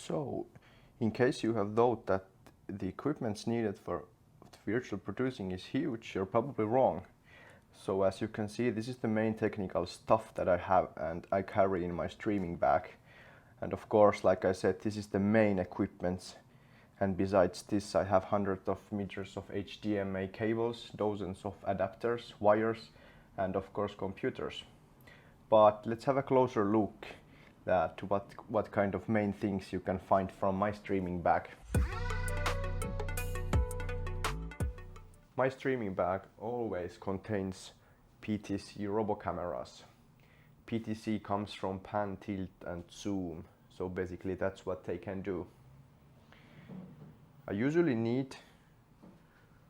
So, in case you have thought that the equipment needed for virtual producing is huge, you're probably wrong. So as you can see, this is the main technical stuff that I have and I carry in my streaming bag. And of course, like I said, this is the main equipment. And besides this, I have hundreds of meters of HDMI cables, dozens of adapters, wires, and of course computers. But let's have a closer look at what kind of main things you can find from my streaming bag. My streaming bag always contains PTZ robo cameras. PTZ comes from pan, tilt and zoom, so basically that's what they can do. I usually need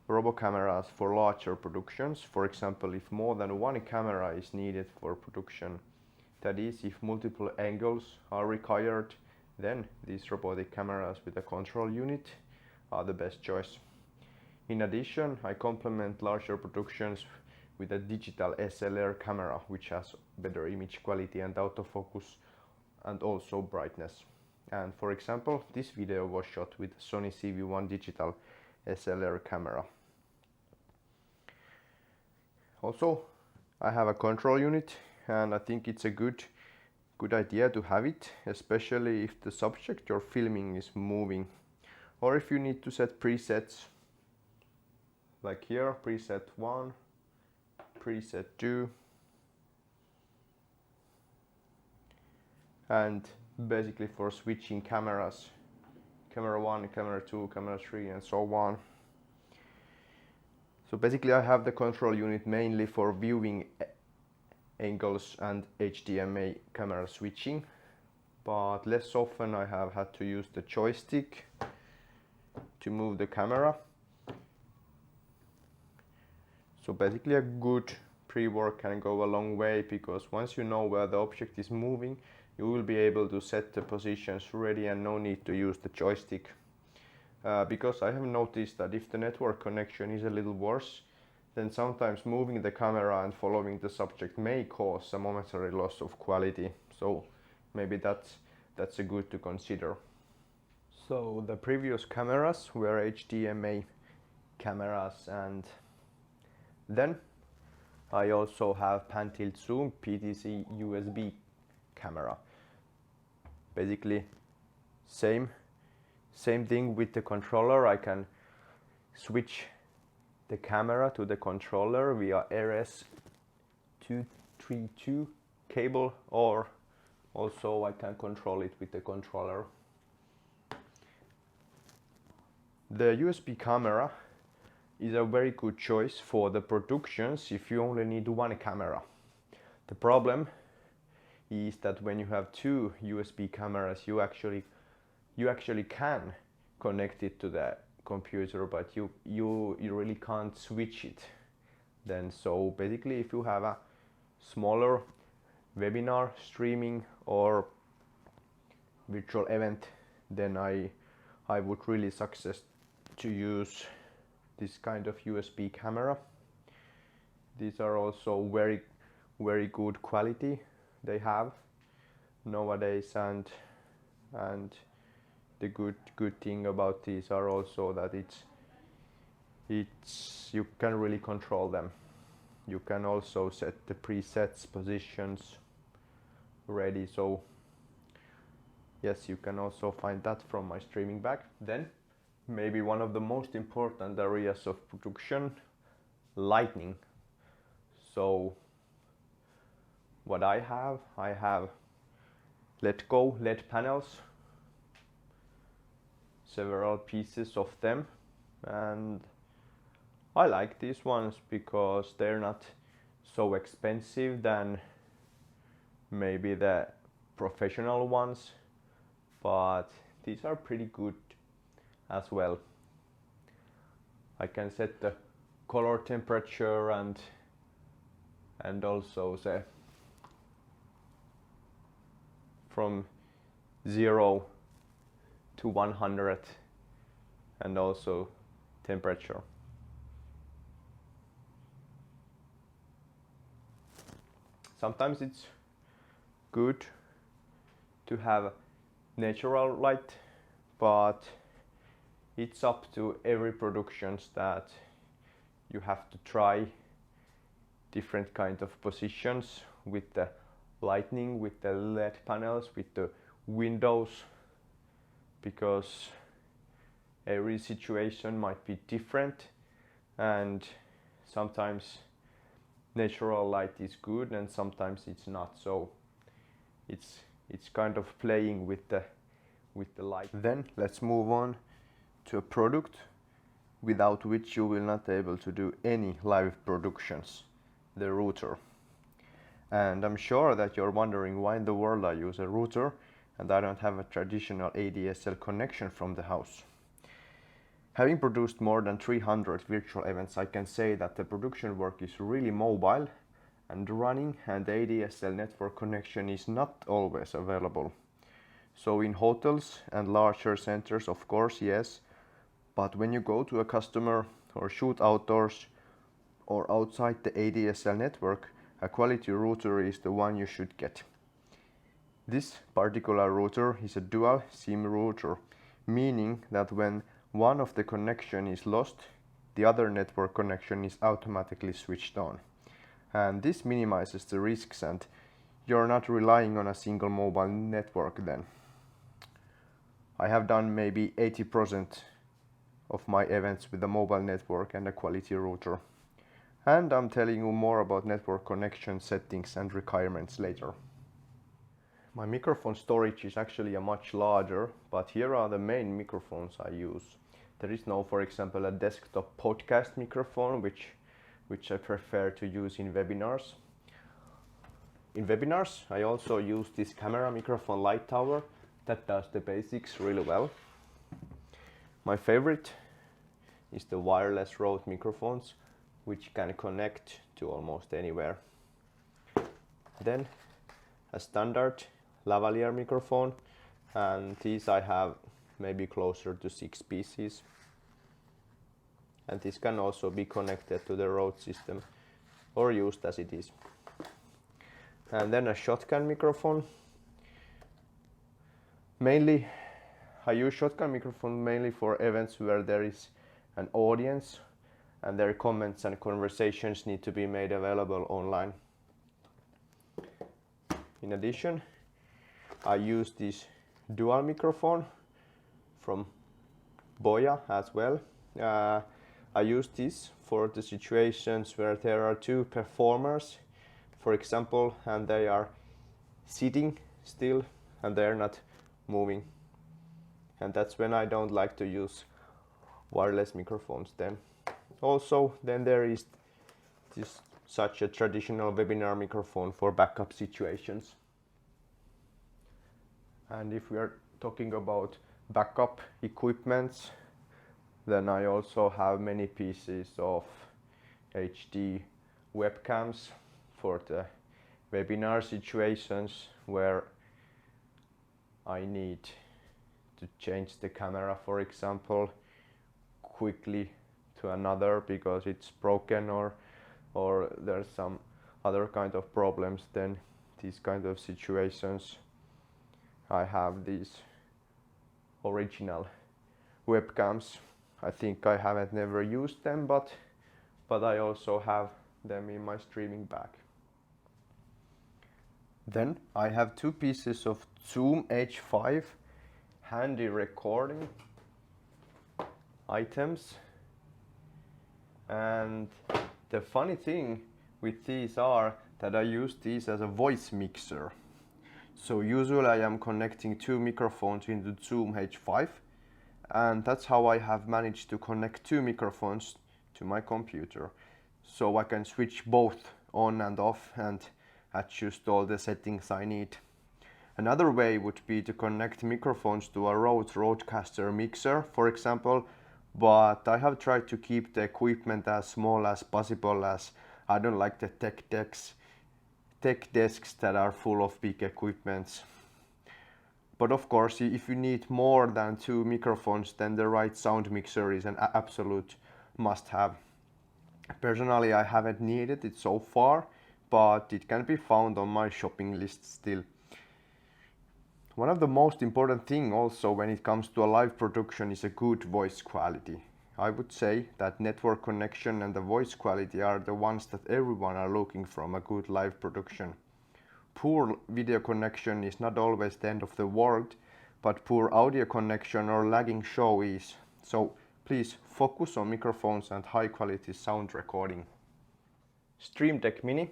robo cameras for larger productions. For example, if more than one camera is needed for production, that is, if multiple angles are required, then these robotic cameras with a control unit are the best choice. In addition, I complement larger productions with a digital SLR camera, which has better image quality and autofocus and also brightness. And for example, this video was shot with Sony CV1 digital SLR camera. Also, I have a control unit and I think it's a good idea to have it, especially if the subject you're filming is moving or if you need to set presets. Like here, preset 1, preset 2, and basically for switching cameras, camera 1, camera 2, camera 3 and so on. So basically I have the control unit mainly for viewing angles and HDMI camera switching, but less often I have had to use the joystick to move the camera. So basically a good pre-work can go a long way, because once you know where the object is moving, you will be able to set the positions ready and no need to use the joystick. Because I have noticed that if the network connection is a little worse, then sometimes moving the camera and following the subject may cause a momentary loss of quality. So maybe that's a good to consider. So the previous cameras were HDMI cameras, and then I also have pan tilt zoom PTZ USB camera. Basically same thing with the controller. I can switch the camera to the controller via RS232 cable, or also I can control it with the controller. The USB camera is a very good choice for the productions if you only need one camera. The problem is that when you have two USB cameras, you actually can connect it to the computer, but you really can't switch it then. So basically, if you have a smaller webinar streaming or virtual event, then I would really suggest to use this kind of USB camera. These are also very good quality they have nowadays, and the good thing about these are also that you can really control them. You can also set the presets, positions ready. So yes, you can also find that from my streaming bag. Then maybe one of the most important areas of production, lighting. So what I have LED panels, several pieces of them, and I like these ones because they're not so expensive than maybe the professional ones, but these are pretty good as well. I can set the color temperature and also the from 0 to 100 and also temperature. Sometimes it's good to have natural light but it's up to every productions that you have to try different kind of positions with the lighting, with the LED panels, with the windows, because every situation might be different, and sometimes natural light is good and sometimes it's not, so it's kind of playing with the light. Then let's move on to a product without which you will not be able to do any live productions, the router. And I'm sure that you're wondering why in the world I use a router and I don't have a traditional ADSL connection from the house. Having produced more than 300 virtual events, I can say that the production work is really mobile and running, and the ADSL network connection is not always available. So in hotels and larger centers, of course, yes, but when you go to a customer or shoot outdoors or outside the ADSL network, a quality router is the one you should get. This particular router is a dual SIM router, meaning that when one of the connection is lost, the other network connection is automatically switched on. And this minimizes the risks, and you're not relying on a single mobile network then. I have done maybe 80% of my events with a mobile network and a quality router. And I'm telling you more about network connection settings and requirements later. My microphone storage is actually a much larger, but here are the main microphones I use. There is no, for example, a desktop podcast microphone, which I prefer to use in webinars. In webinars, I also use this camera microphone Light Tower that does the basics really well. My favorite is the wireless Rode microphones, which can connect to almost anywhere. Then a standard lavalier microphone, and these I have maybe closer to 6 pieces. And this can also be connected to the Rode system or used as it is. And then a shotgun microphone. Mainly, I use shotgun microphone mainly for events where there is an audience and their comments and conversations need to be made available online. In addition, I use this dual microphone from Boya as well. I use this for the situations where there are two performers, for example, and they are sitting still and they're not moving. And that's when I don't like to use wireless microphones then. Also, then there is this such a traditional webinar microphone for backup situations. And if we are talking about backup equipments, then I also have many pieces of HD webcams for the webinar situations where I need to change the camera, for example, quickly to another because it's broken or there's some other kind of problems. Then these kind of situations I have these original webcams. I think I haven't never used them, but I also have them in my streaming bag. Then I have two pieces of Zoom H5 handy recording items, and the funny thing with these are that I use these as a voice mixer. So usually I am connecting two microphones into Zoom H5, and that's how I have managed to connect two microphones to my computer. So I can switch both on and off and adjust all the settings I need. Another way would be to connect microphones to a Rode Rodecaster mixer, for example, but I have tried to keep the equipment as small as possible, as I don't like the tech desks that are full of big equipments. But of course, if you need more than two microphones, then the right sound mixer is an absolute must-have. Personally, I haven't needed it so far, but it can be found on my shopping list still. One of the most important thing also when it comes to a live production is a good voice quality. I would say that network connection and the voice quality are the ones that everyone are looking from a good live production. Poor video connection is not always the end of the world, but poor audio connection or lagging show is. So please focus on microphones and high quality sound recording. Stream Deck Mini,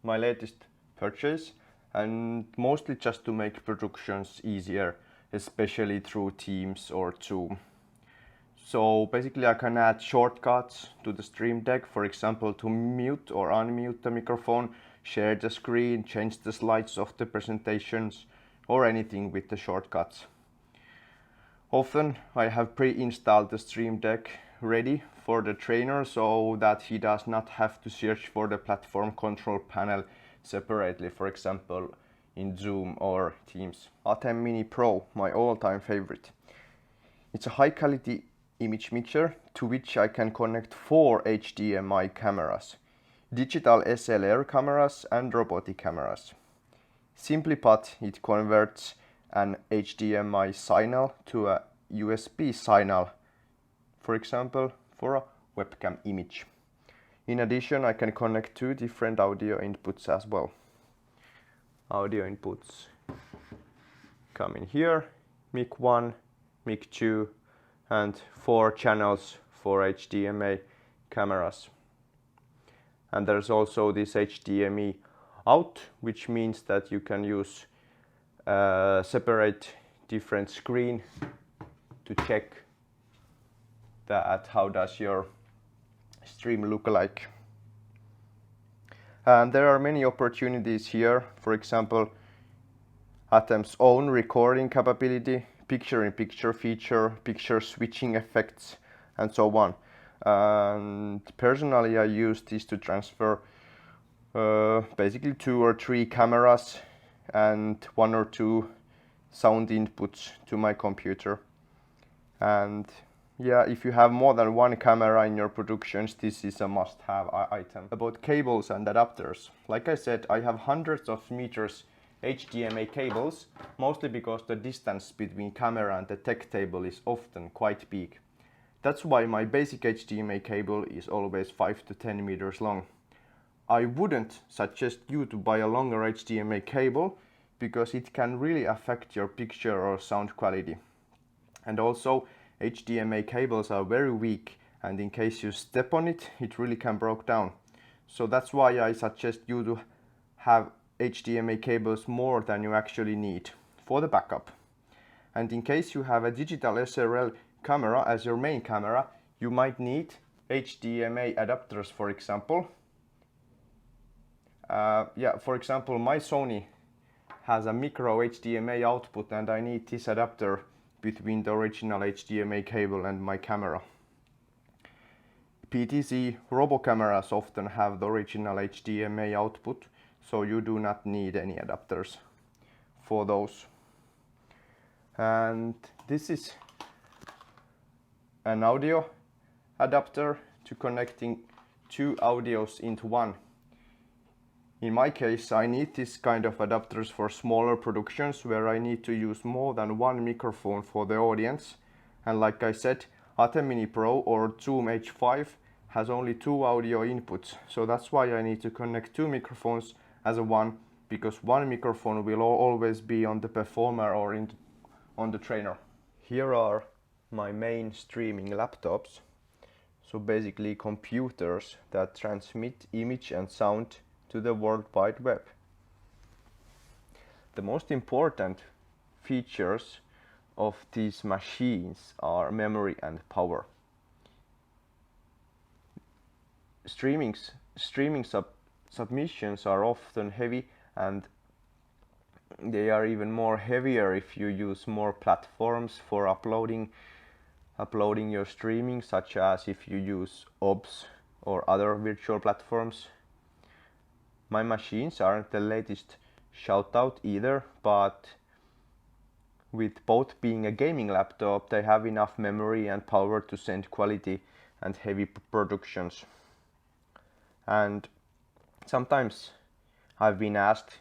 my latest purchase, and mostly just to make productions easier, especially through Teams or Zoom. So basically I can add shortcuts to the Stream Deck, for example to mute or unmute the microphone, share the screen, change the slides of the presentations or anything with the shortcuts. Often I have pre-installed the Stream Deck ready for the trainer so that he does not have to search for the platform control panel separately, for example in Zoom or Teams. ATEM Mini Pro, my all-time favorite. It's a high quality image mixer to which I can connect 4 HDMI cameras, digital SLR cameras and robotic cameras. Simply put, it converts an HDMI signal to a USB signal, for example for a webcam image. In addition, I can connect 2 different audio inputs as well. Audio inputs come in here, mic 1, mic 2 and 4 channels for HDMI cameras. And there's also this HDMI out, which means that you can use separate different screen to check that how does your stream look like. And there are many opportunities here, for example ATEM's own recording capability, picture-in-picture feature, picture switching effects and so on. And personally I use this to transfer basically 2 or 3 cameras and 1 or 2 sound inputs to my computer. And yeah, if you have more than 1 camera in your productions, this is a must-have item. About cables and adapters, like I said, I have hundreds of meters HDMI cables, mostly because the distance between camera and the tech table is often quite big. That's why my basic HDMI cable is always 5 to 10 meters long. I wouldn't suggest you to buy a longer HDMI cable because it can really affect your picture or sound quality. And also HDMI cables are very weak, and in case you step on it, it really can break down. So that's why I suggest you to have HDMI cables more than you actually need for the backup. And in case you have a digital SLR camera as your main camera, you might need HDMI adapters, for example. For example, my Sony has a micro HDMI output and I need this adapter between the original HDMI cable and my camera. PTZ robo cameras often have the original HDMI output, so you do not need any adapters for those. And this is an audio adapter to connecting 2 audios into one. In my case, I need this kind of adapters for smaller productions where I need to use more than 1 microphone for the audience. And like I said, ATEM Mini Pro or Zoom H5 has only 2 audio inputs. So that's why I need to connect 2 microphones as a one, because 1 microphone will always be on the performer or on the trainer. Here are my main streaming laptops. So basically computers that transmit image and sound to the World Wide Web. The most important features of these machines are memory and power. Streaming submissions are often heavy, and they are even more heavier if you use more platforms for uploading your streaming, such as if you use OBS or other virtual platforms. My machines aren't the latest shout-out either, but with both being a gaming laptop, they have enough memory and power to send quality and heavy productions. And sometimes I've been asked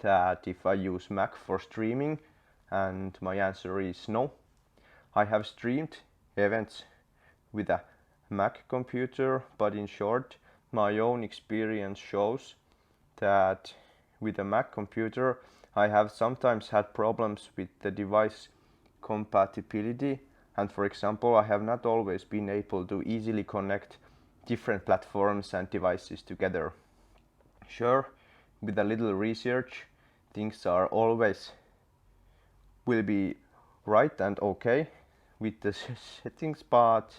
that if I use Mac for streaming, and my answer is no. I have streamed events with a Mac computer, but in short, my own experience shows that with a Mac computer I have sometimes had problems with the device compatibility, and for example I have not always been able to easily connect different platforms and devices together. Sure, with a little research things are always will be right and okay with the settings, but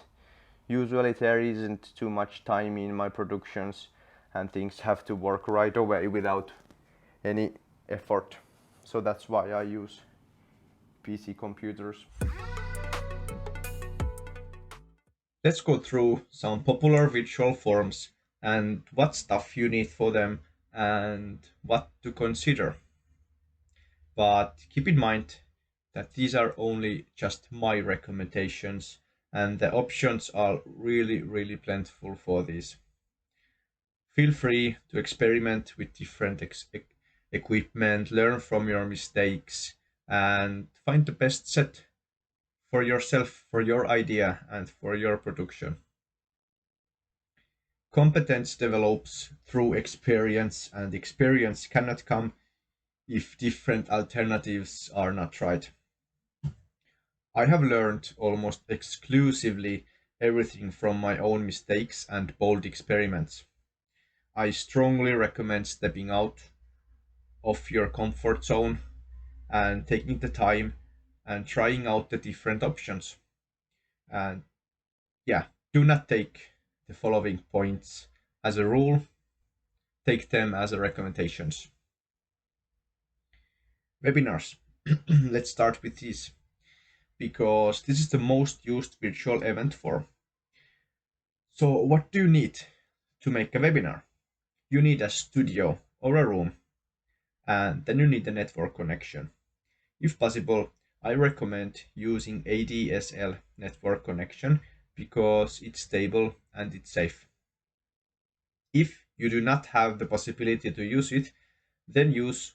usually there isn't too much time in my productions and things have to work right away without any effort. So that's why I use PC computers. Let's go through some popular virtual forms and what stuff you need for them and what to consider. But keep in mind that these are only just my recommendations and the options are really plentiful for these. Feel free to experiment with different equipment, learn from your mistakes, and find the best set for yourself, for your idea, and for your production. Competence develops through experience, and experience cannot come if different alternatives are not tried. I have learned almost exclusively everything from my own mistakes and bold experiments. I strongly recommend stepping out of your comfort zone and taking the time and trying out the different options. And yeah, do not take the following points as a rule, take them as a recommendations. Webinars. Let's start with this because this is the most used virtual event form. So what do you need to make a webinar? You need a studio or a room, and then you need a network connection. If possible, I recommend using ADSL network connection because it's stable and it's safe. If you do not have the possibility to use it, then use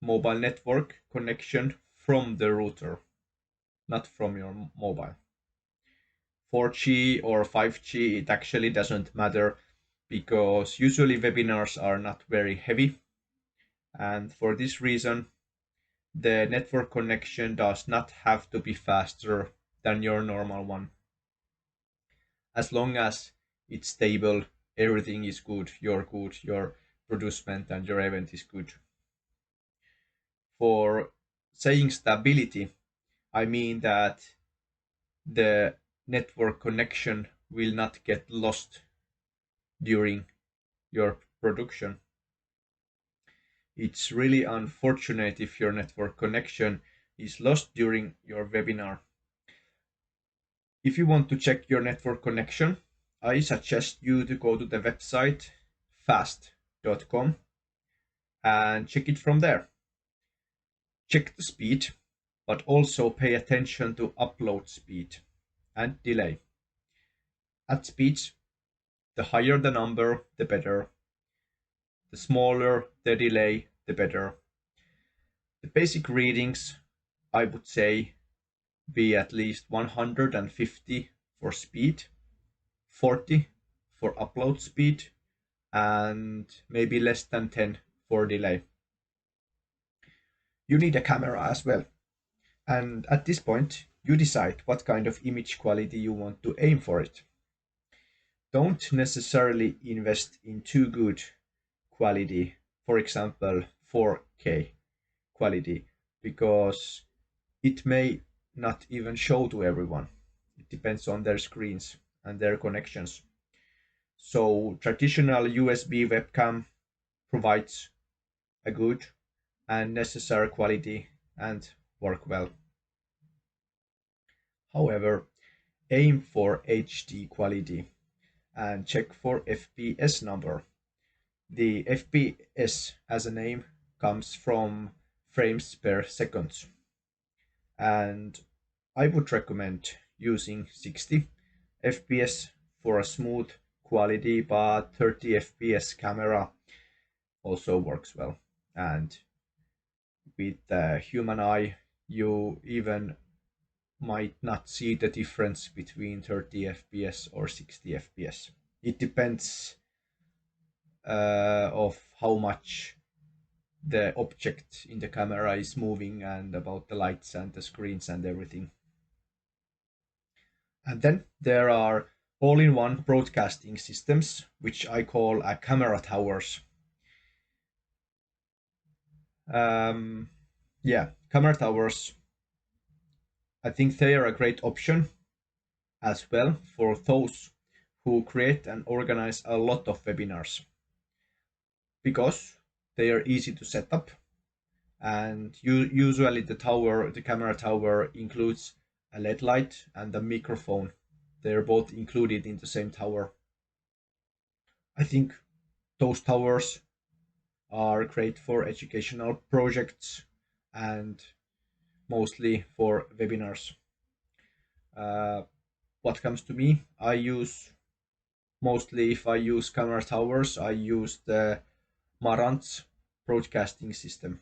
mobile network connection from the router, not from your mobile. 4G or 5G, it actually doesn't matter because usually webinars are not very heavy. And for this reason, the network connection does not have to be faster than your normal one. As long as it's stable, everything is good, your producement and your event is good. For saying stability, I mean that the network connection will not get lost during your production. It's really unfortunate if your network connection is lost during your webinar. If you want to check your network connection, I suggest you to go to the website fast.com and check it from there. Check the speed, but also pay attention to upload speed and delay. At speeds, the higher the number, the better. The smaller the delay, the better. The basic readings, I would say, be at least 150 for speed, 40 for upload speed, and maybe less than 10 for delay. You need a camera as well. And at this point, you decide what kind of image quality you want to aim for it. Don't necessarily invest in too good quality, for example, 4K quality, because it may not even show to everyone. It depends on their screens and their connections. So traditional USB webcam provides a good and necessary quality and work well. However, aim for HD quality and check for FPS number. The FPS as a name comes from frames per second, and I would recommend using 60 FPS for a smooth quality, but 30 FPS camera also works well. And with the human eye, you even might not see the difference between 30 fps or 60 fps. It depends of how much the object in the camera is moving and about the lights and the screens and everything. And then there are all-in-one broadcasting systems, which I call camera towers. Um, yeah, camera towers. I think they are a great option as well for those who create and organize a lot of webinars because they are easy to set up, and usually the camera tower includes a LED light and a microphone. They're both included in the same tower. I think those towers are great for educational projects and mostly for webinars. Uh, what comes to me, I use mostly, if I use camera towers, I use the Marantz broadcasting system.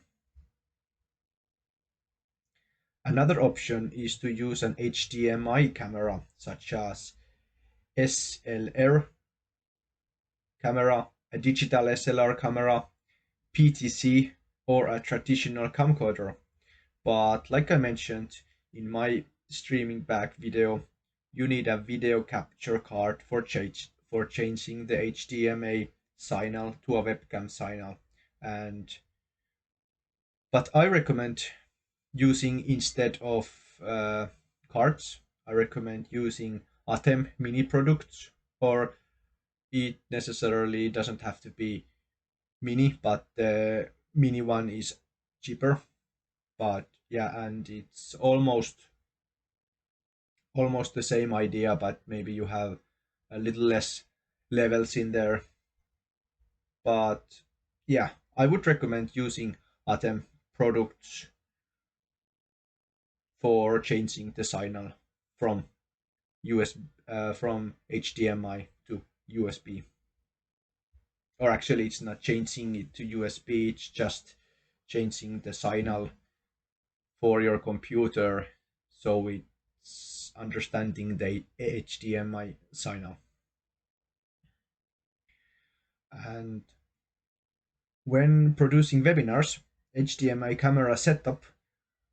Another option is to use an HDMI camera, such as SLR camera, a digital SLR camera, PTC, or a traditional camcorder. But like I mentioned in my streaming back video, you need a video capture card for changing the HDMI signal to a webcam signal. And but I recommend using, instead of cards, I recommend using Atem mini products, or it necessarily doesn't have to be mini, but the mini one is cheaper. But yeah, and it's almost the same idea, but maybe you have a little less levels in there. But yeah, I would recommend using Atem products for changing the signal from from HDMI to USB. Or actually, it's not changing it to USB; it's just changing the signal for your computer so it's understanding the HDMI signal. And when producing webinars, HDMI camera setup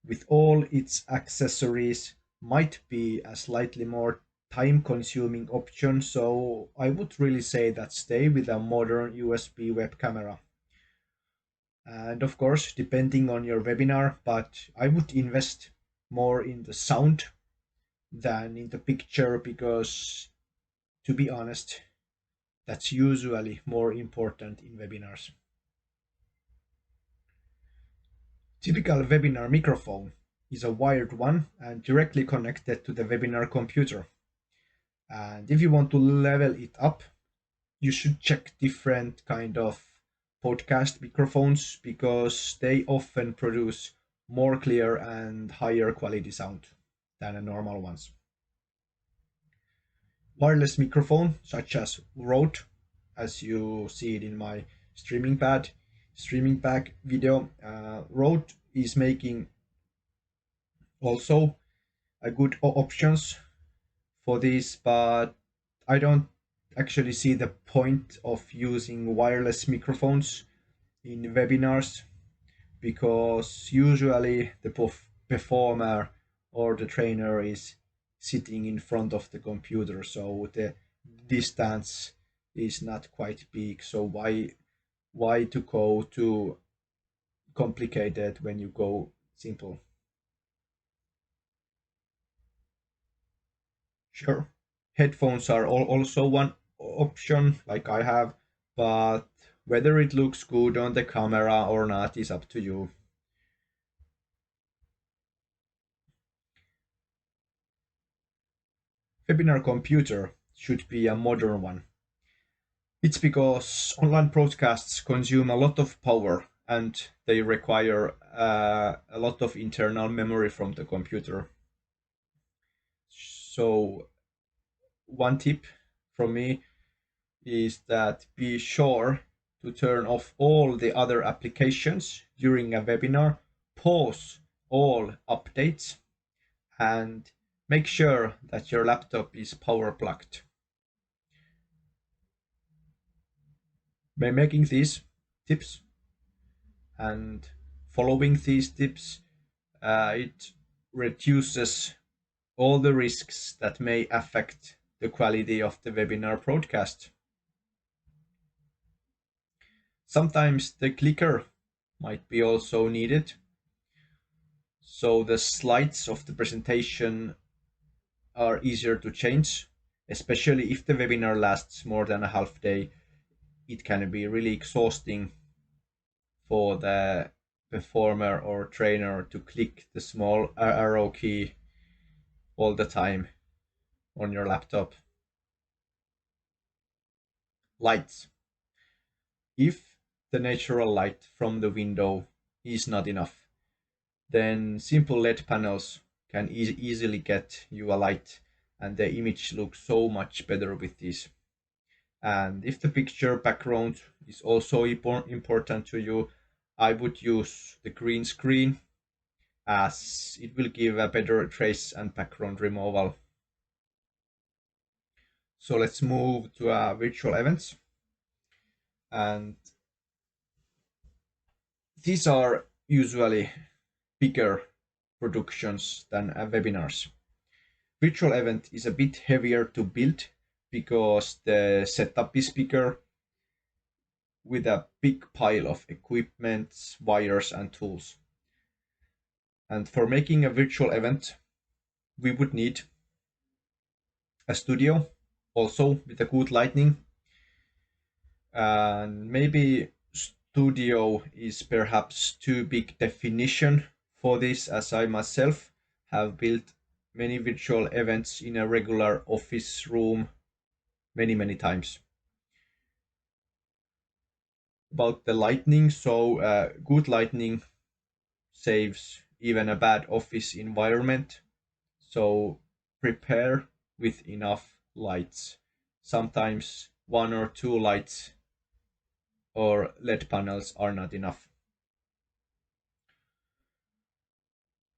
with all its accessories might be a slightly more time consuming option, so I would really say that stay with a modern USB web camera. And of course, depending on your webinar, but I would invest more in the sound than in the picture, because to be honest, that's usually more important in webinars. Typical webinar microphone is a wired one and directly connected to the webinar computer. And if you want to level it up, you should check different kind of podcast microphones because they often produce more clear and higher quality sound than the normal ones. Wireless microphone such as Rode, as you see it in my streaming back video, Rode is making also a good options for this, but I don't actually see the point of using wireless microphones in webinars, because usually the performer or the trainer is sitting in front of the computer, so the distance is not quite big. So why to go too complicated when you go simple? Sure, headphones are also one option, like I have, but whether it looks good on the camera or not is up to you. Webinar computer should be a modern one. It's because online broadcasts consume a lot of power and they require a lot of internal memory from the computer. So, one tip from me is that be sure to turn off all the other applications during a webinar. pause all updates and make sure that your laptop is power plugged. By making these tips and following these tips, it reduces all the risks that may affect the quality of the webinar broadcast. Sometimes the clicker might be also needed, so the slides of the presentation are easier to change, especially if the webinar lasts more than a half day. It can be really exhausting for the performer or trainer to click the small arrow key all the time on your laptop. Lights. If the natural light from the window is not enough, then simple LED panels can easily get you a light, and the image looks so much better with this. And if the picture background is also important to you, I would use the green screen, as it will give a better trace and background removal. So let's move to virtual events. And these are usually bigger productions than webinars. Virtual event is a bit heavier to build because the setup is bigger, with a big pile of equipment, wires, and tools. And for making a virtual event, we would need a studio, also with a good lighting. And maybe studio is perhaps too big definition for this, as I myself have built many virtual events in a regular office room many times. About the lighting, so good lighting saves even a bad office environment, so prepare with enough lights. Sometimes one or two lights or LED panels are not enough.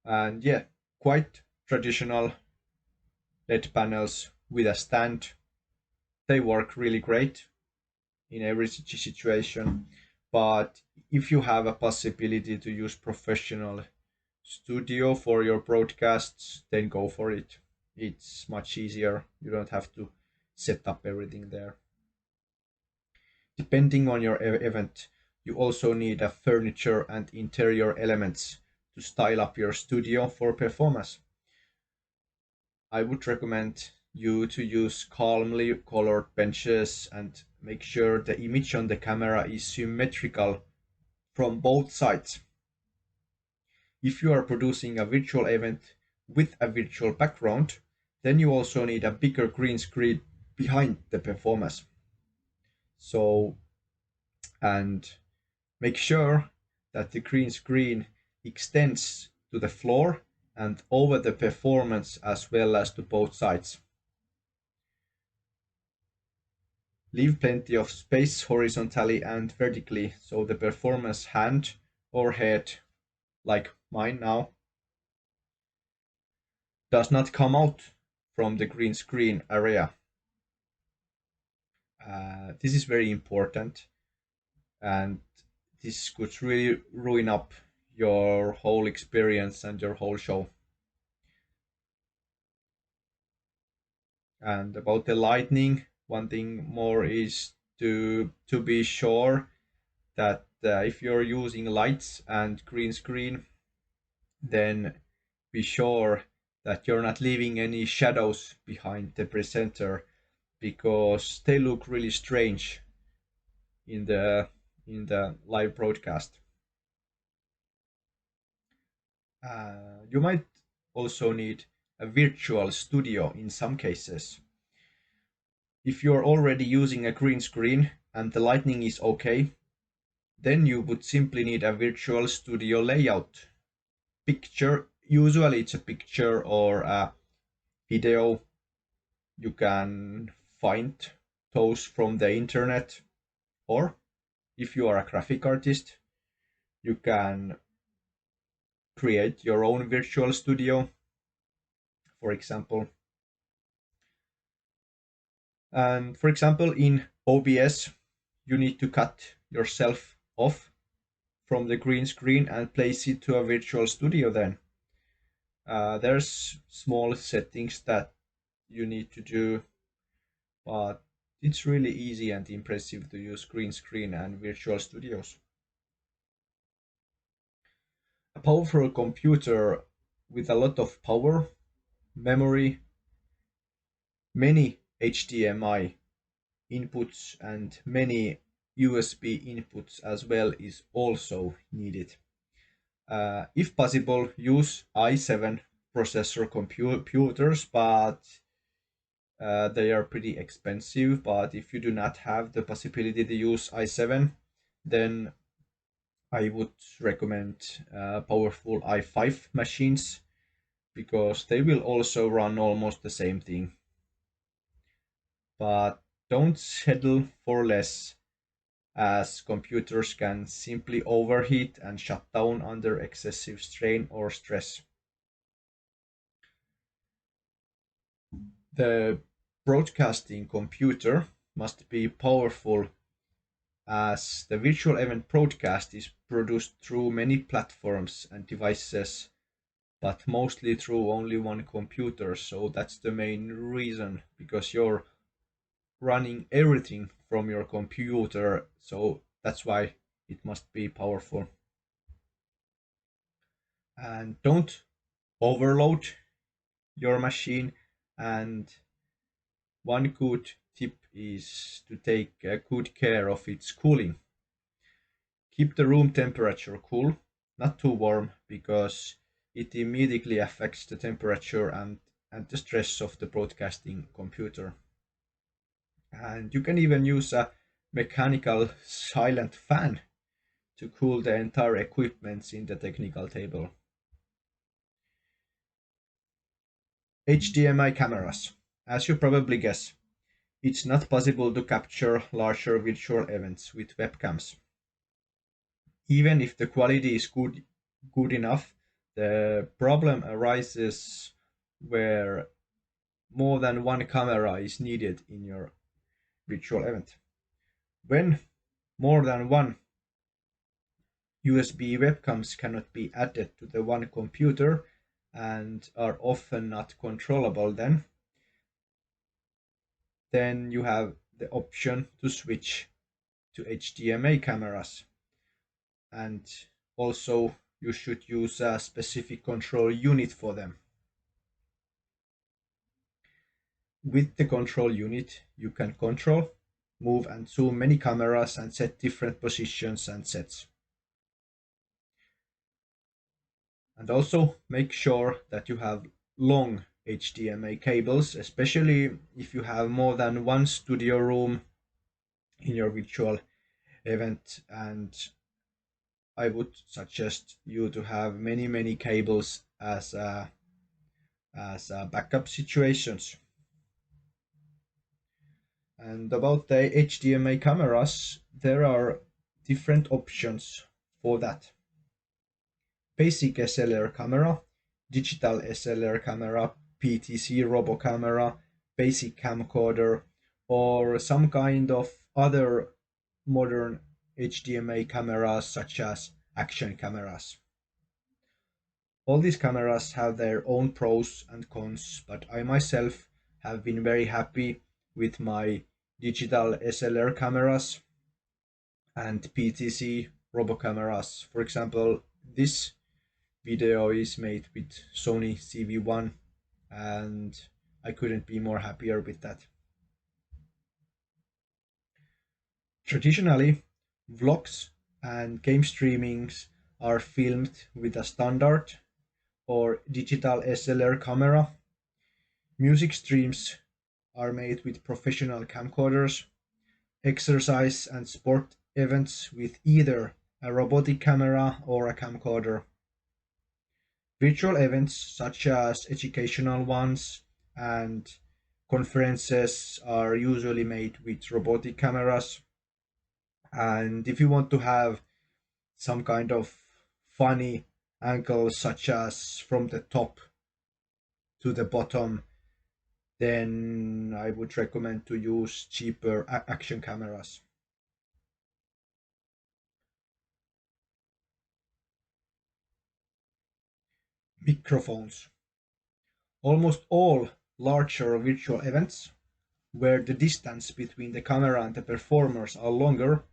And yeah, quite traditional LED panels with a stand. They work really great in every situation. But if you have a possibility to use professional studio for your broadcasts, then go for it. It's much easier. You don't have to set up everything there. Depending on your event, you also need a furniture and interior elements to style up your studio for performance. I would recommend you to use calmly colored benches and make sure the image on the camera is symmetrical from both sides. If you are producing a virtual event with a virtual background, then you also need a bigger green screen behind the performance. So, and make sure that the green screen extends to the floor and over the performance as well as to both sides. Leave plenty of space horizontally and vertically so the performer's hand or head, like mine now, does not come out from the green screen area. This is very important, and this could really ruin up your whole experience and your whole show. And about the lighting, one thing more is to be sure that if you're using lights and green screen, then be sure that you're not leaving any shadows behind the presenter, because they look really strange in the live broadcast. You might also need a virtual studio in some cases. If you're already using a green screen and the lighting is okay, then you would simply need a virtual studio layout. Picture, usually it's a picture or a video. You can find those from the internet, or if you are a graphic artist, you can create your own virtual studio, for example. And for example, in OBS, you need to cut yourself off from the green screen and place it to a virtual studio then. There's small settings that you need to do, but it's really easy and impressive to use green screen and virtual studios. A powerful computer with a lot of power, memory, many HDMI inputs and many USB inputs as well is also needed. If possible, use i7 processor computers, but they are pretty expensive. But if you do not have the possibility to use i7, then I would recommend powerful i5 machines because they will also run almost the same thing. But don't settle for less, as computers can simply overheat and shut down under excessive strain or stress. The broadcasting computer must be powerful, as the virtual event broadcast is produced through many platforms and devices, but mostly through only one computer. So that's the main reason, because you're running everything from your computer. So that's why it must be powerful. And don't overload your machine. And one good tip is to take good care of its cooling. Keep the room temperature cool, not too warm, because it immediately affects the temperature and the stress of the broadcasting computer. And you can even use a mechanical silent fan to cool the entire equipment in the technical table. HDMI cameras. As you probably guess, it's not possible to capture larger virtual events with webcams. Even if the quality is good enough, the problem arises where more than one camera is needed in your virtual event. When more than one USB webcams cannot be added to the one computer and are often not controllable, then you have the option to switch to HDMI cameras. And also you should use a specific control unit for them. With the control unit, you can control, move and zoom many cameras and set different positions and sets. And also make sure that you have long HDMI cables, especially if you have more than one studio room in your virtual event. And I would suggest you to have many cables as backup situations. And about the HDMI cameras, there are different options for that. Basic SLR camera, digital SLR camera, PTZ robo camera, basic camcorder, or some kind of other modern HDMI cameras such as action cameras. All these cameras have their own pros and cons, but I myself have been very happy with my digital SLR cameras and PTZ robo cameras. For example, this video is made with Sony CV1 and I couldn't be more happier with that. Traditionally, vlogs and game streamings are filmed with a standard or digital SLR camera. Music streams are made with professional camcorders. Exercise and sport events with either a robotic camera or a camcorder. Virtual events such as educational ones and conferences are usually made with robotic cameras. And if you want to have some kind of funny angles such as from the top to the bottom, then I would recommend to use cheaper action cameras. Microphones. Almost all larger virtual events where the distance between the camera and the performers are longer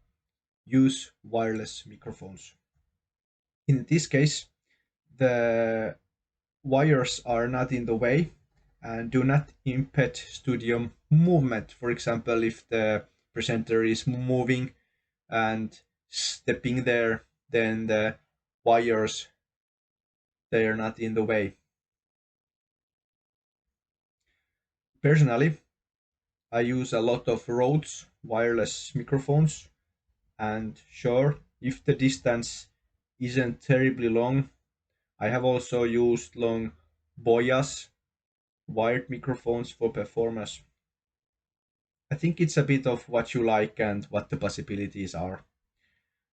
use wireless microphones. In this case, the wires are not in the way and do not impede studio movement. For example, if the presenter is moving and stepping there, then the wires, they are not in the way. Personally, I use a lot of Rhodes wireless microphones, and sure, if the distance isn't terribly long, I have also used long Boyas wired microphones for performance. I think it's a bit of what you like and what the possibilities are.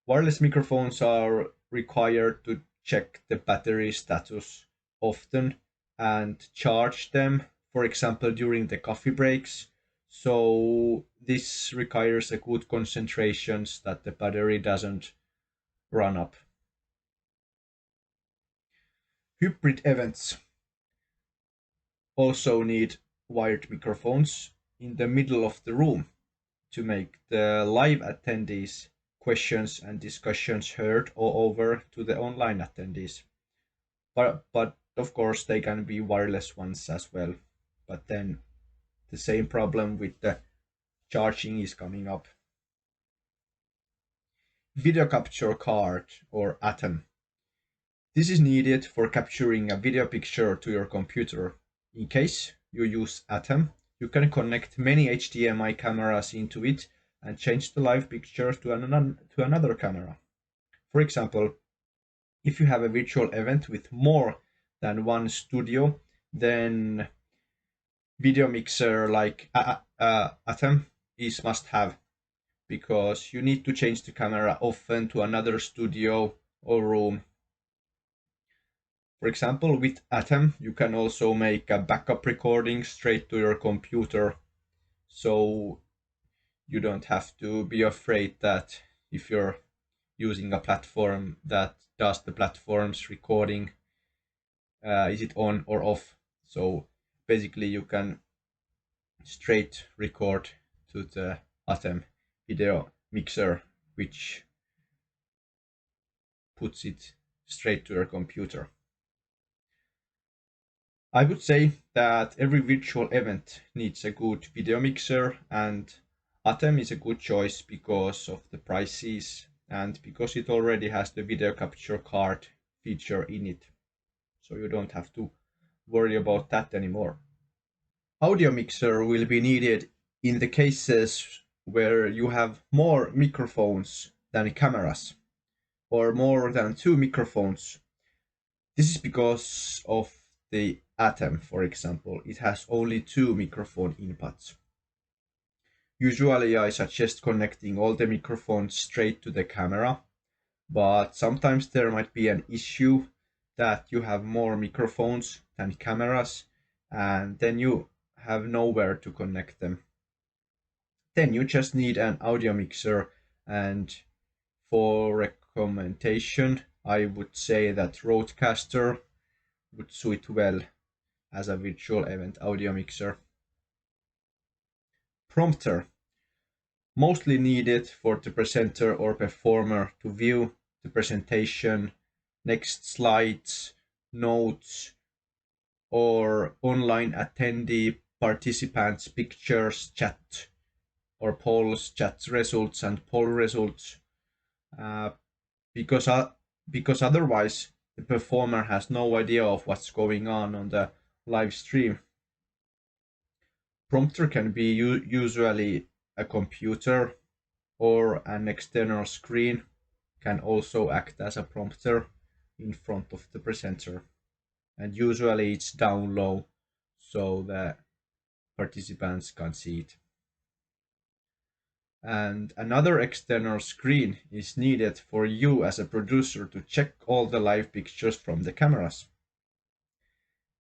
Wireless microphones are required to check the battery status often and charge them, for example, during the coffee breaks. So this requires a good concentration that the battery doesn't run up. Hybrid events also need wired microphones in the middle of the room to make the live attendees' questions and discussions heard or over to the online attendees. But of course they can be wireless ones as well. But then the same problem with the charging is coming up. Video capture card or Atom. This is needed for capturing a video picture to your computer. In case you use Atom, you can connect many HDMI cameras into it and change the live picture to another camera. For example, if you have a virtual event with more than one studio, then video mixer like Atom is must have, because you need to change the camera often to another studio or room. For example, with Atom, you can also make a backup recording straight to your computer, so you don't have to be afraid that if you're using a platform that does the platform's recording, is it on or off. So basically you can straight record to the Atom video mixer, which puts it straight to your computer. I would say that every virtual event needs a good video mixer, and Atom is a good choice because of the prices and because it already has the video capture card feature in it. So you don't have to worry about that anymore. Audio mixer will be needed in the cases where you have more microphones than cameras, or more than two microphones. This is because of the Atom, for example. It has only two microphone inputs. Usually I suggest connecting all the microphones straight to the camera, but sometimes there might be an issue that you have more microphones than cameras, and then you have nowhere to connect them. Then you just need an audio mixer, and for recommendation, I would say that Rodecaster would suit well as a virtual event audio mixer. Prompter, mostly needed for the presenter or performer to view the presentation, next slides, notes, or online attendee participants' pictures, chat, or polls, chat results, and poll results. Uh, because because otherwise the performer has no idea of what's going on the live stream. Prompter can be usually a computer or an external screen, can also act as a prompter in front of the presenter, and usually it's down low so the participants can't see it. And another external screen is needed for you as a producer to check all the live pictures from the cameras.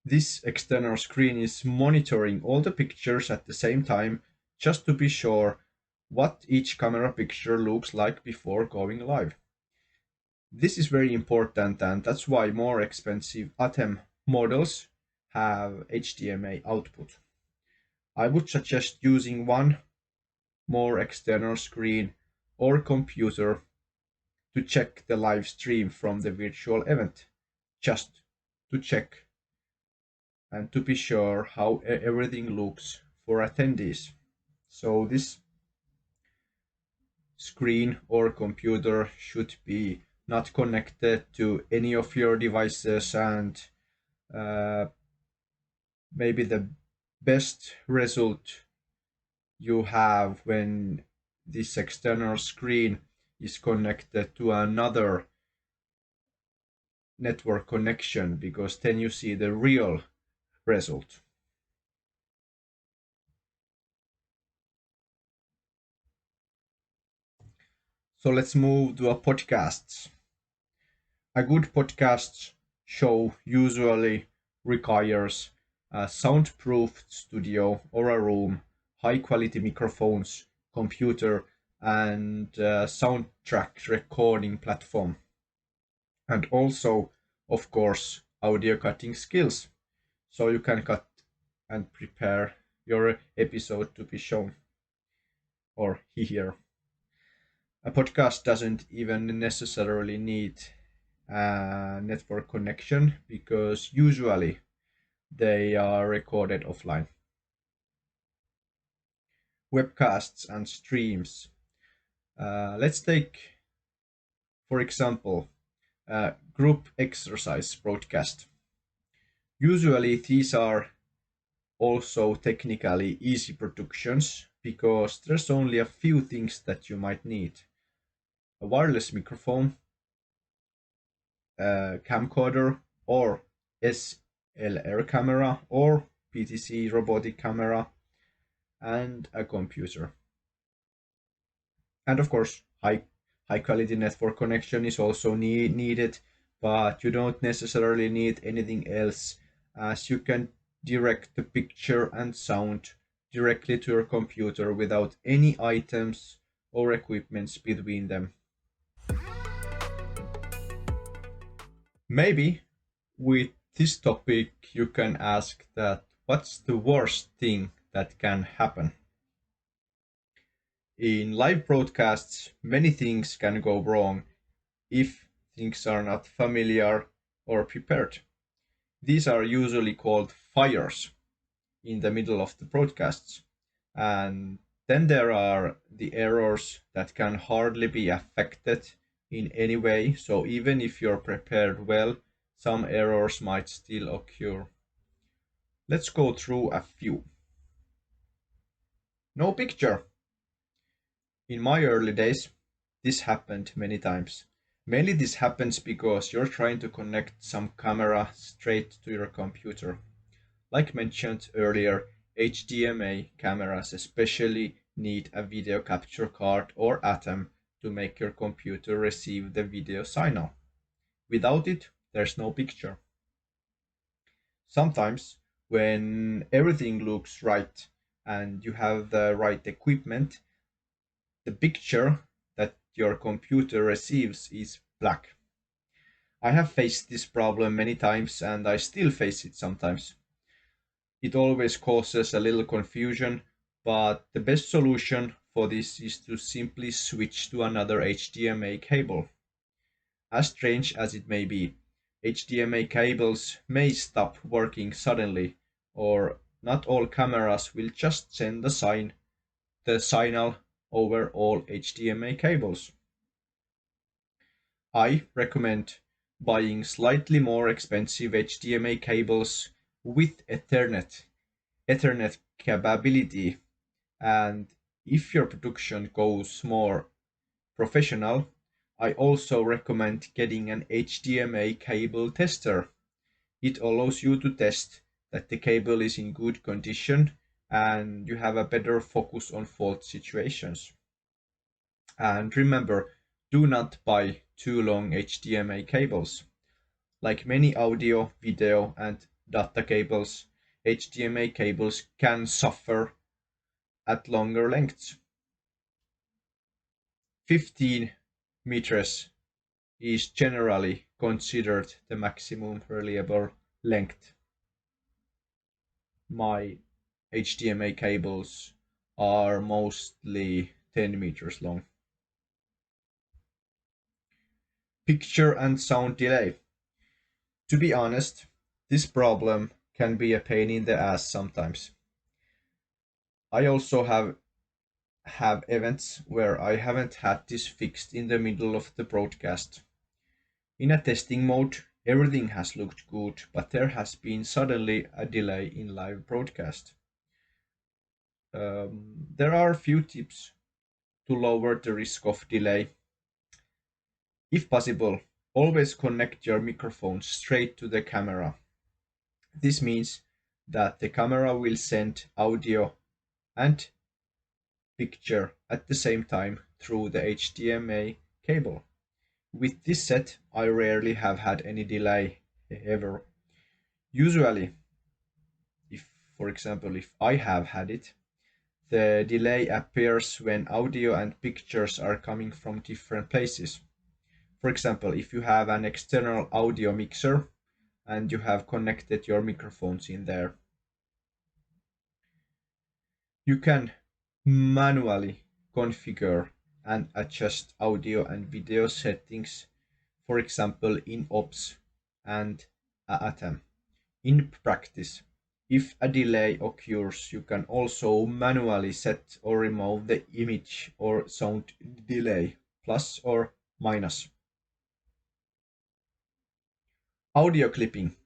This external screen is monitoring all the pictures at the same time just to be sure what each camera picture looks like before going live. This is very important, and that's why more expensive ATEM models have HDMI output. I would suggest using one more external screen or computer to check the live stream from the virtual event, just to check and to be sure how everything looks for attendees. So this screen or computer should be not connected to any of your devices, and uh, maybe the best result you have when this external screen is connected to another network connection, because then you see the real result. So let's move to a podcasts. A good podcast show usually requires a soundproofed studio or a room, high quality microphones, computer, and soundtrack recording platform. And also, of course, audio cutting skills, so you can cut and prepare your episode to be shown or hear. A podcast doesn't even necessarily need a network connection because usually they are recorded offline. Webcasts and streams. Let's take, for example, a group exercise broadcast. Usually, these are also technically easy productions because there's only a few things that you might need: a wireless microphone, a camcorder, or SLR camera, or PTZ robotic camera, and a computer. And of course, high quality network connection is also needed, but you don't necessarily need anything else, as you can direct the picture and sound directly to your computer without any items or equipments between them. Maybe with this topic you can ask that what's the worst thing that can happen? In live broadcasts, many things can go wrong if things are not familiar or prepared. These are usually called fires in the middle of the broadcasts. And then there are the errors that can hardly be affected in any way. So even if you're prepared well, some errors might still occur. Let's go through a few. No picture. In my early days, this happened many times. Mainly this happens because you're trying to connect some camera straight to your computer. Like mentioned earlier, HDMI cameras especially need a video capture card or ATEM to make your computer receive the video signal. Without it, there's no picture. Sometimes, when everything looks right and you have the right equipment, the picture that your computer receives is black. I have faced this problem many times and I still face it sometimes. It always causes a little confusion, but the best solution for this is to simply switch to another HDMI cable. As strange as it may be, HDMI cables may stop working suddenly, or not all cameras will just send the signal over all HDMI cables. I recommend buying slightly more expensive HDMI cables with Ethernet capability, and if your production goes more professional, I also recommend getting an HDMI cable tester. It allows you to test that the cable is in good condition and you have a better focus on fault situations. And remember, do not buy too long HDMI cables. Like many audio, video, and data cables, HDMI cables can suffer at longer lengths. 15 meters is generally considered the maximum reliable length. My HDMI cables are mostly 10 meters long. Picture and sound delay. To be honest, this problem can be a pain in the ass sometimes. I also have events where I haven't had this fixed in the middle of the broadcast. In a testing mode, everything has looked good, but there has been suddenly a delay in live broadcast. There are a few tips to lower the risk of delay. If possible, always connect your microphone straight to the camera. This means that the camera will send audio and picture at the same time through the HDMI cable. With this set, I rarely have had any delay ever. Usually, if for example, if I have had it, the delay appears when audio and pictures are coming from different places. For example, if you have an external audio mixer and you have connected your microphones in there, you can manually configure and adjust audio and video settings, for example, in OBS and ATEM. In practice, if a delay occurs, you can also manually set or remove the image or sound delay, plus or minus. Audio clipping.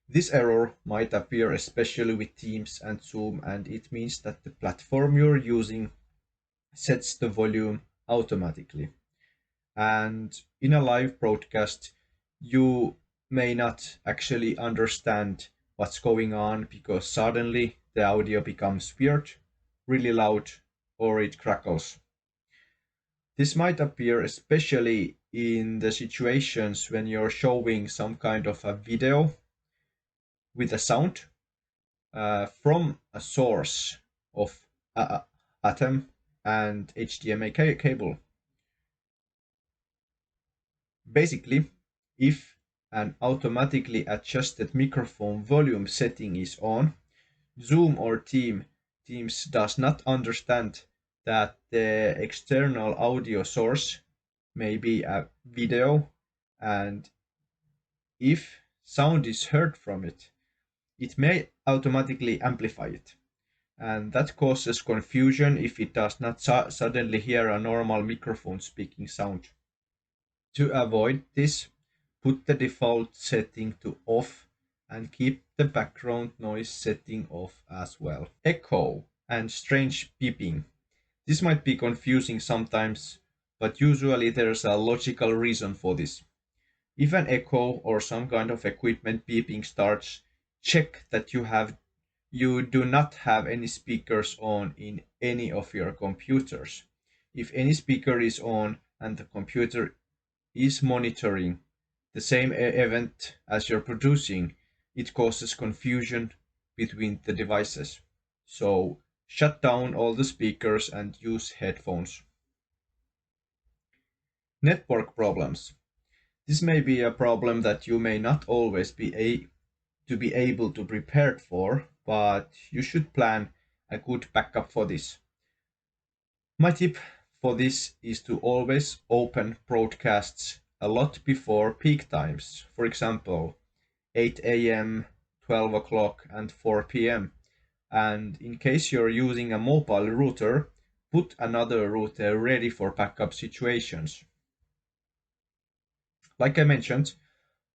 This error might appear especially with Teams and Zoom, and it means that the platform you're using sets the volume automatically. And in a live broadcast, you may not actually understand what's going on because suddenly the audio becomes weird, really loud, or it crackles. This might appear especially in the situations when you're showing some kind of a video with a sound from a source of ATEM and HDMI cable. Basically, if an automatically adjusted microphone volume setting is on, Zoom or Teams does not understand that the external audio source may be a video, and if sound is heard from it, it may automatically amplify it. And that causes confusion if it does not suddenly hear a normal microphone speaking sound. To avoid this, put the default setting to off and keep the background noise setting off as well. Echo and strange beeping. This might be confusing sometimes, but usually there's a logical reason for this. If an echo or some kind of equipment beeping starts, check that you do not have any speakers on in any of your computers. If any speaker is on and the computer is monitoring the same event as you're producing, it causes confusion between the devices. So shut down all the speakers and use headphones. Network problems. This may be a problem that you may not always be able to prepare for, but you should plan a good backup for this. My tip for this is to always open broadcasts a lot before peak times, for example 8 a.m., 12 o'clock, and 4 p.m. And in case you're using a mobile router, put another router ready for backup situations. Like I mentioned,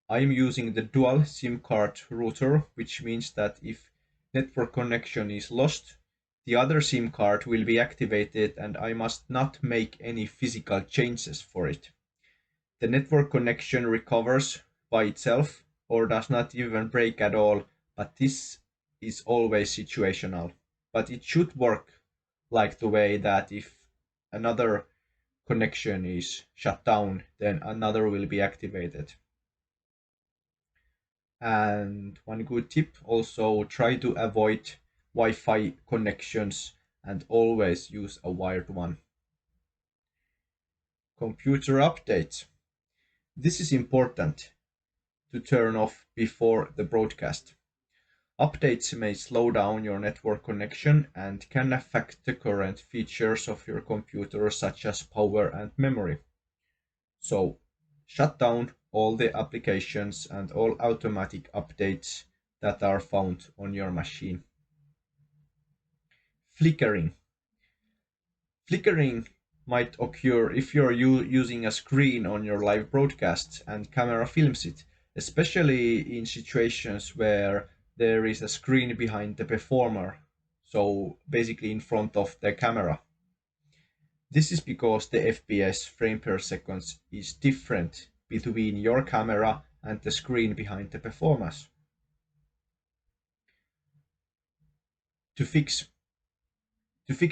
I am using the dual SIM card router, which means that if network connection is lost, the other SIM card will be activated and I must not make any physical changes for it. The network connection recovers by itself or does not even break at all, but this is always situational. But it should work like the way that if another connection is shut down, then another will be activated. And one good tip, also try to avoid Wi-Fi connections and always use a wired one. Computer updates. This is important to turn off before the broadcast. Updates may slow down your network connection and can affect the current features of your computer, such as power and memory. So, shut down all the applications and all automatic updates that are found on your machine. Flickering. Flickering might occur if you're using a screen on your live broadcast and camera films it, especially in situations where there is a screen behind the performer, so basically in front of the camera. This is because the FPS frame per second is different between your camera and the screen behind the performance. To fix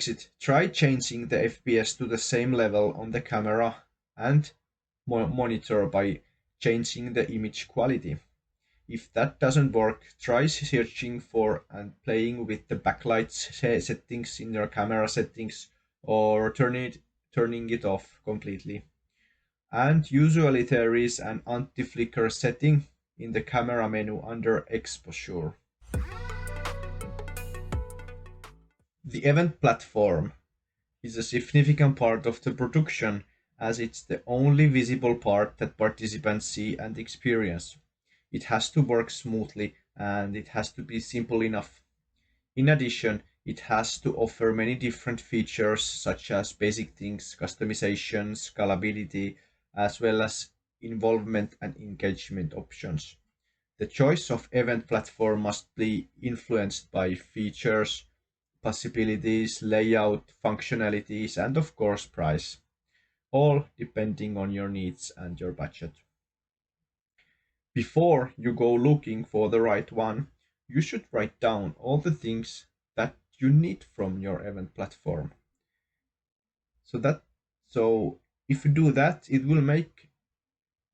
it, try changing the FPS to the same level on the camera and monitor by changing the image quality. If that doesn't work, try searching for and playing with the backlight settings in your camera settings, or turning it off completely. And usually there is an anti-flicker setting in the camera menu under exposure. The event platform is a significant part of the production, as it's the only visible part that participants see and experience. It has to work smoothly and it has to be simple enough. In addition, it has to offer many different features such as basic things, customization, scalability, as well as involvement and engagement options. The choice of event platform must be influenced by features, possibilities, layout, functionalities, and of course price, all depending on your needs and your budget. Before you go looking for the right one, you should write down all the things that you need from your event platform. So that so if you do that, it will make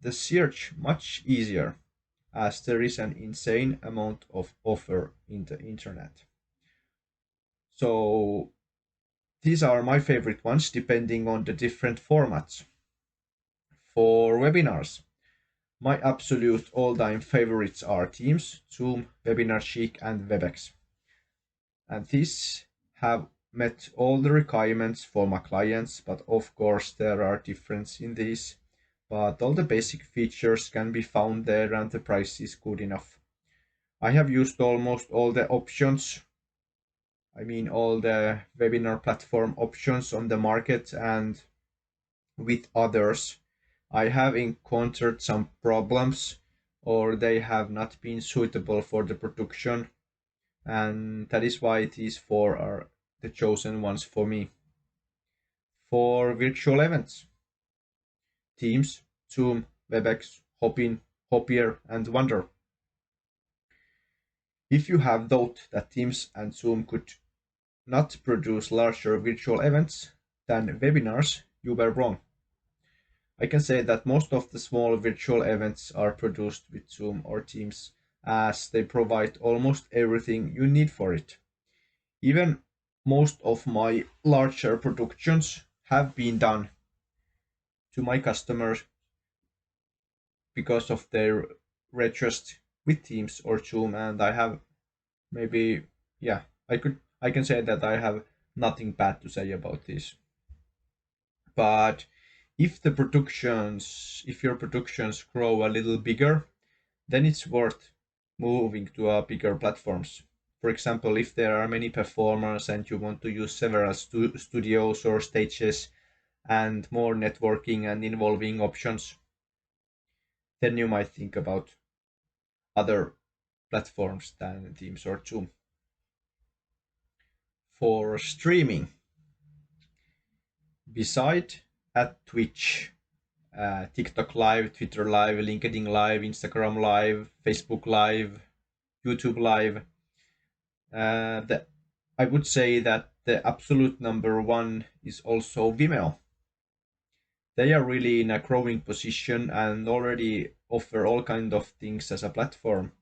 the search much easier, as there is an insane amount of offer in the internet. So these are my favorite ones depending on the different formats. For webinars, my absolute all-time favorites are Teams, Zoom, Webinar Chic, and WebEx. And these have met all the requirements for my clients, but of course there are differences in these. But all the basic features can be found there and the price is good enough. I have used almost all the options, I mean all the webinar platform options on the market, and with others I have encountered some problems, or they have not been suitable for the production, and that is why these four are the chosen ones for me. For virtual events, Teams, Zoom, WebEx, Hopin, Hopper, and Wonder. If you have thought that Teams and Zoom could not produce larger virtual events than webinars, you were wrong. I can say that most of the small virtual events are produced with Zoom or Teams, as they provide almost everything you need for it. Even most of my larger productions have been done to my customers because of their request with Teams or Zoom, and I have maybe, yeah, I can say that I have nothing bad to say about this. But if your productions grow a little bigger, then it's worth moving to bigger platforms. For example, if there are many performers and you want to use several studios or stages and more networking and involving options, then you might think about other platforms than Teams or Zoom. For streaming, beside at Twitch, TikTok Live, Twitter Live, LinkedIn Live, Instagram Live, Facebook Live, YouTube Live, I would say that the absolute number one is also Vimeo. They are really in a growing position and already offer all kind of things as a platform.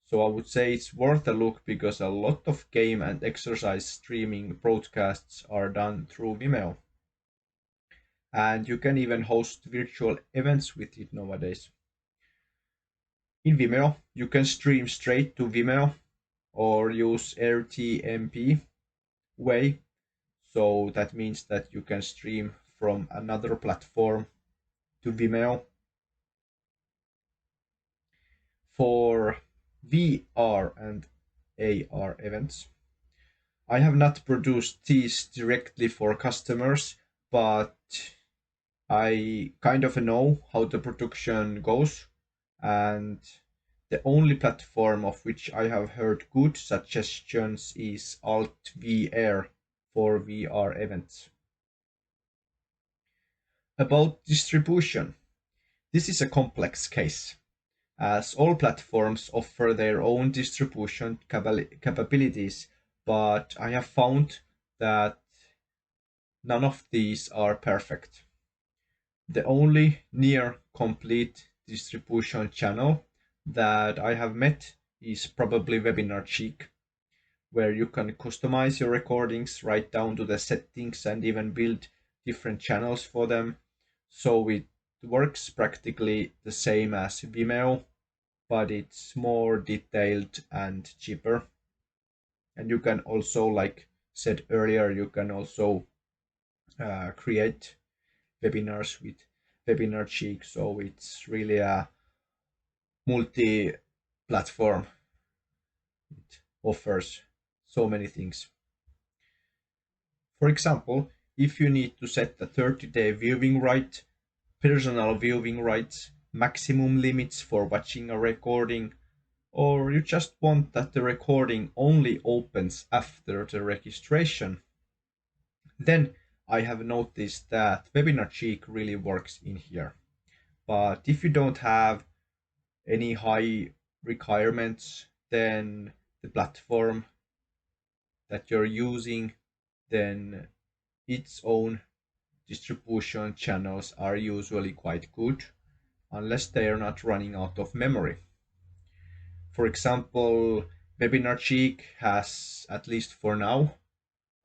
So I would say it's worth a look because a lot of game and exercise streaming broadcasts are done through Vimeo. And you can even host virtual events with it nowadays. In Vimeo, you can stream straight to Vimeo or use RTMP way. So that means that you can stream from another platform to Vimeo. For VR and AR events, I have not produced these directly for customers, but I kind of know how the production goes, and the only platform of which I have heard good suggestions is AltVR for VR events. About distribution, this is a complex case, as all platforms offer their own distribution capabilities, but I have found that none of these are perfect. The only near complete distribution channel that I have met is probably Webinar Cheek, where you can customize your recordings right down to the settings and even build different channels for them. So it works practically the same as Vimeo, but it's more detailed and cheaper. And you can also, like said earlier, you can also create webinars with Webinar Cheek. So it's really a multi-platform. It offers so many things. For example, if you need to set a 30-day viewing right, personal viewing rights, maximum limits for watching a recording, or you just want that the recording only opens after the registration, then I have noticed that Webinar Cheek really works in here. But if you don't have any high requirements, then the platform that you're using, then its own distribution channels are usually quite good, unless they are not running out of memory. For example, Webinar Cheek has, at least for now,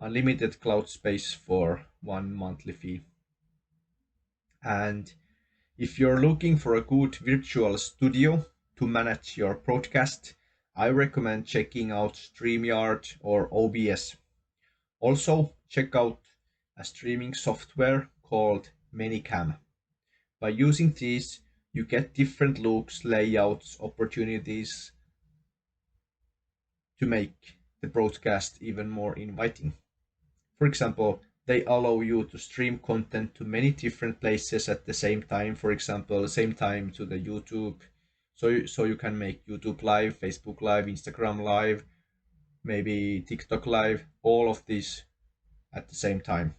unlimited cloud space for one monthly fee. And if you're looking for a good virtual studio to manage your broadcast, I recommend checking out StreamYard or OBS. Also, check out a streaming software called Manycam. By using these, you get different looks, layouts, opportunities to make the broadcast even more inviting. For example, they allow you to stream content to many different places at the same time. For example, same time to the YouTube. So you can make YouTube Live, Facebook Live, Instagram Live, maybe TikTok Live, all of these at the same time.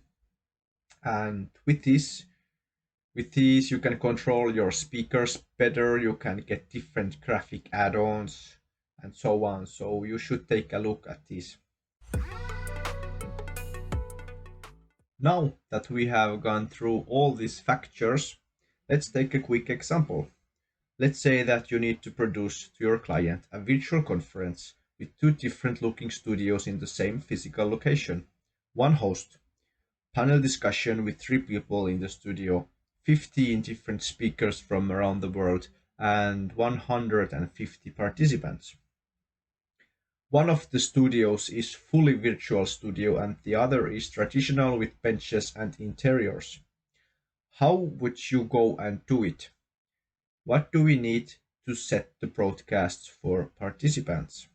And with these you can control your speakers better, you can get different graphic add-ons and so on. So you should take a look at these. Now that we have gone through all these factors, let's take a quick example. Let's say that you need to produce to your client a virtual conference with two different looking studios in the same physical location. One host, panel discussion with 3 people in the studio, 15 different speakers from around the world, and 150 participants. One of the studios is fully virtual studio and the other is traditional with benches and interiors. How would you go and do it? What do we need to set the broadcasts for participants?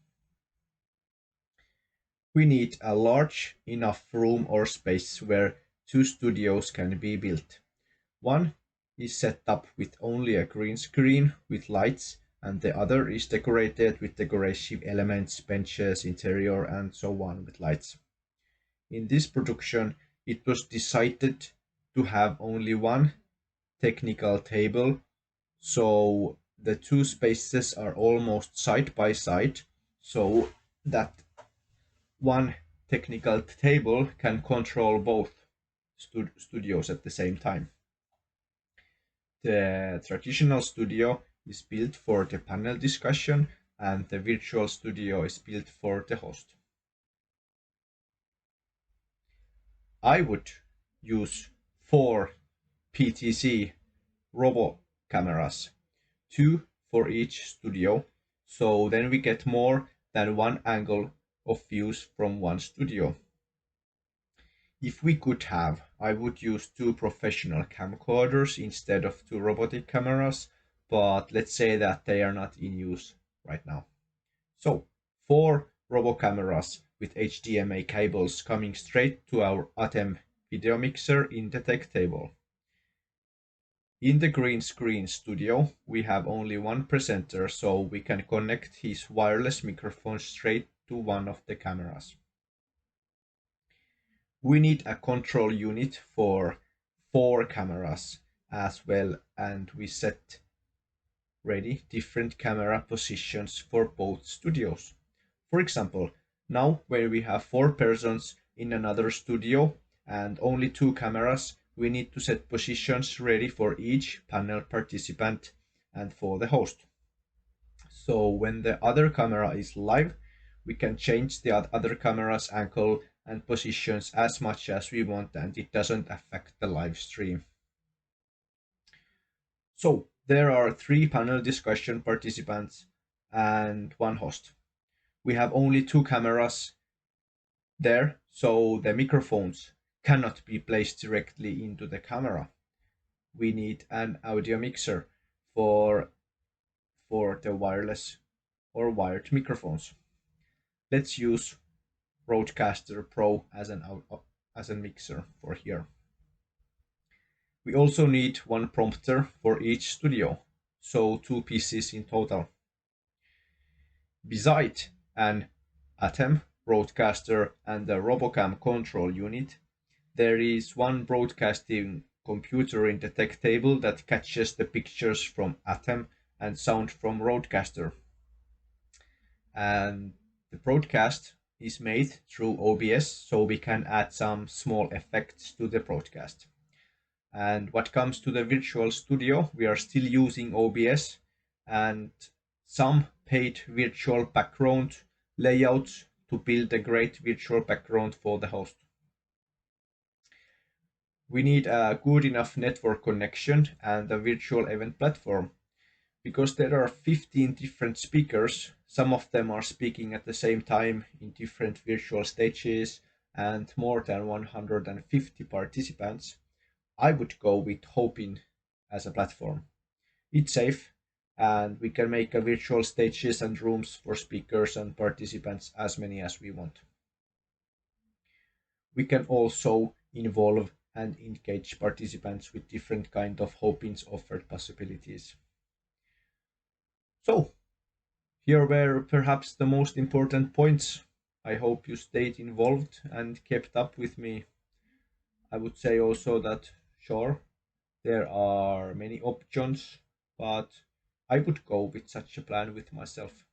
We need a large enough room or space where two studios can be built. One is set up with only a green screen with lights, and the other is decorated with decorative elements, benches, interior, and so on with lights. In this production, it was decided to have only one technical table, so the two spaces are almost side by side, so that one technical table can control both studios at the same time. The traditional studio is built for the panel discussion, and the virtual studio is built for the host. I would use 4 PTZ Robo cameras, 2 for each studio, so then we get more than one angle of views from one studio. If we could have, I would use 2 professional camcorders instead of 2 robotic cameras, but let's say that they are not in use right now. So 4 robo cameras with HDMI cables coming straight to our ATEM video mixer in the tech table. In the green screen studio, we have only one presenter, so we can connect his wireless microphone straight to one of the cameras. We need a control unit for 4 cameras as well, and we set ready different camera positions for both studios. For example, now when we have 4 persons in another studio and only 2 cameras, we need to set positions ready for each panel participant and for the host. So when the other camera is live, we can change the other camera's angle and positions as much as we want, and it doesn't affect the live stream. So there are 3 panel discussion participants and 1 host. We have only 2 cameras there, so the microphones cannot be placed directly into the camera. We need an audio mixer for the wireless or wired microphones. Let's use Rodecaster Pro as a mixer for here. We also need 1 prompter for each studio, so 2 pieces in total. Beside an ATEM, Rodecaster, and the RoboCam control unit, there is 1 broadcasting computer in the tech table that catches the pictures from ATEM and sound from Rodecaster. And the broadcast is made through OBS, so we can add some small effects to the broadcast. And what comes to the virtual studio, we are still using OBS and some paid virtual background layouts to build a great virtual background for the host. We need a good enough network connection and a virtual event platform, because there are 15 different speakers. Some of them are speaking at the same time in different virtual stages and more than 150 participants. I would go with Hopin as a platform. It's safe, and we can make a virtual stages and rooms for speakers and participants as many as we want. We can also involve and engage participants with different kind of Hopin's offered possibilities. So, here were perhaps the most important points. I hope you stayed involved and kept up with me. I would say also that, sure, there are many options, but I would go with such a plan with myself.